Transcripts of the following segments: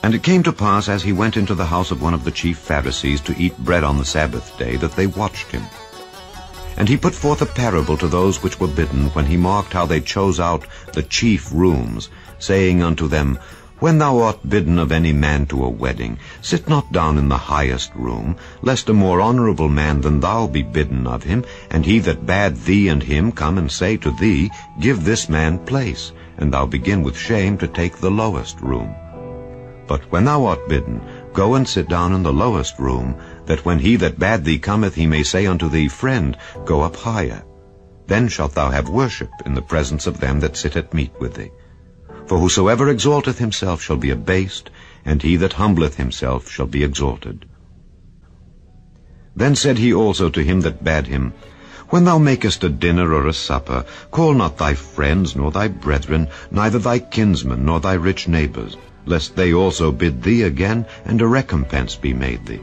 And it came to pass, as he went into the house of one of the chief Pharisees to eat bread on the Sabbath day, that they watched him. And he put forth a parable to those which were bidden, when he marked how they chose out the chief rooms, saying unto them, When thou art bidden of any man to a wedding, sit not down in the highest room, lest a more honorable man than thou be bidden of him, and he that bade thee and him come and say to thee, Give this man place, and thou begin with shame to take the lowest room. But when thou art bidden, go and sit down in the lowest room, that when he that bade thee cometh, he may say unto thee, Friend, go up higher. Then shalt thou have worship in the presence of them that sit at meat with thee. For whosoever exalteth himself shall be abased, and he that humbleth himself shall be exalted. Then said he also to him that bade him, When thou makest a dinner or a supper, call not thy friends, nor thy brethren, neither thy kinsmen, nor thy rich neighbors, lest they also bid thee again, and a recompense be made thee.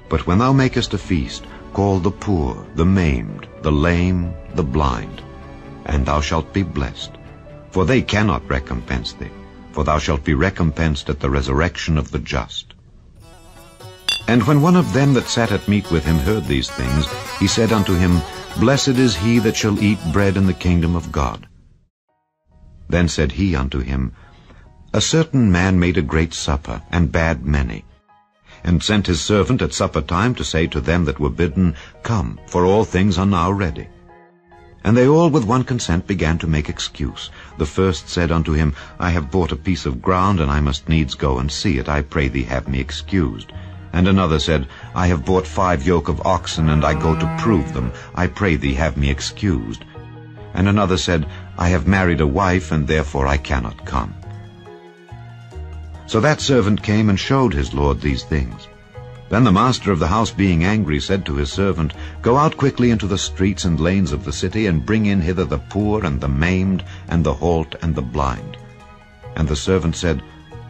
But when thou makest a feast, call the poor, the maimed, the lame, the blind, and thou shalt be blessed. For they cannot recompense thee, for thou shalt be recompensed at the resurrection of the just. And when one of them that sat at meat with him heard these things, he said unto him, Blessed is he that shall eat bread in the kingdom of God. Then said he unto him, A certain man made a great supper, and bade many, and sent his servant at supper time to say to them that were bidden, Come, for all things are now ready. And they all with one consent began to make excuse. The first said unto him, I have bought a piece of ground, and I must needs go and see it. I pray thee have me excused. And another said, I have bought 5 yoke of oxen, and I go to prove them. I pray thee have me excused. And another said, I have married a wife, and therefore I cannot come. So that servant came and showed his lord these things. Then the master of the house, being angry, said to his servant, Go out quickly into the streets and lanes of the city, and bring in hither the poor, and the maimed, and the halt, and the blind. And the servant said,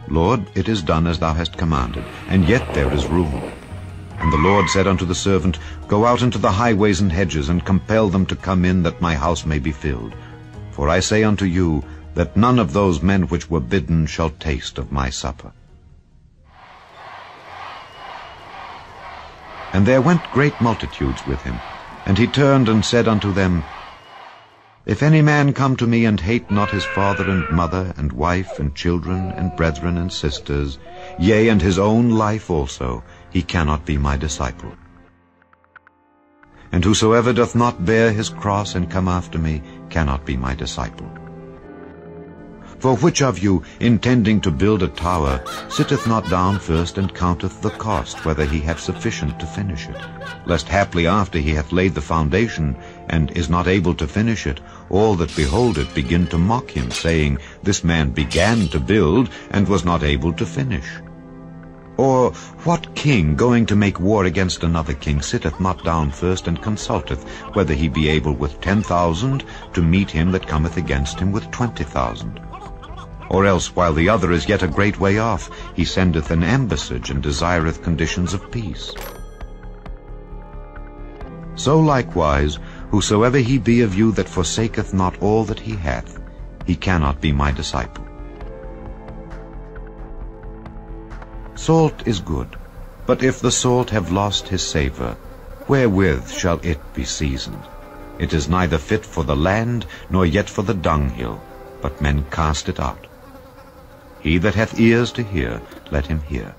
Lord, it is done as thou hast commanded, and yet there is room. And the Lord said unto the servant, Go out into the highways and hedges, and compel them to come in, that my house may be filled. For I say unto you, that none of those men which were bidden shall taste of my supper. And there went great multitudes with him. And he turned and said unto them, If any man come to me, and hate not his father and mother, and wife, and children, and brethren, and sisters, yea, and his own life also, he cannot be my disciple. And whosoever doth not bear his cross and come after me cannot be my disciple. For which of you, intending to build a tower, sitteth not down first and counteth the cost, whether he have sufficient to finish it? Lest haply after he hath laid the foundation, and is not able to finish it, all that behold it begin to mock him, saying, This man began to build, and was not able to finish. Or what king, going to make war against another king, sitteth not down first and consulteth, whether he be able with 10,000 to meet him that cometh against him with 20,000? Or else, while the other is yet a great way off, he sendeth an embassage, and desireth conditions of peace. So likewise, whosoever he be of you that forsaketh not all that he hath, he cannot be my disciple. Salt is good, but if the salt have lost his savour, wherewith shall it be seasoned? It is neither fit for the land, nor yet for the dunghill, but men cast it out. He that hath ears to hear, let him hear.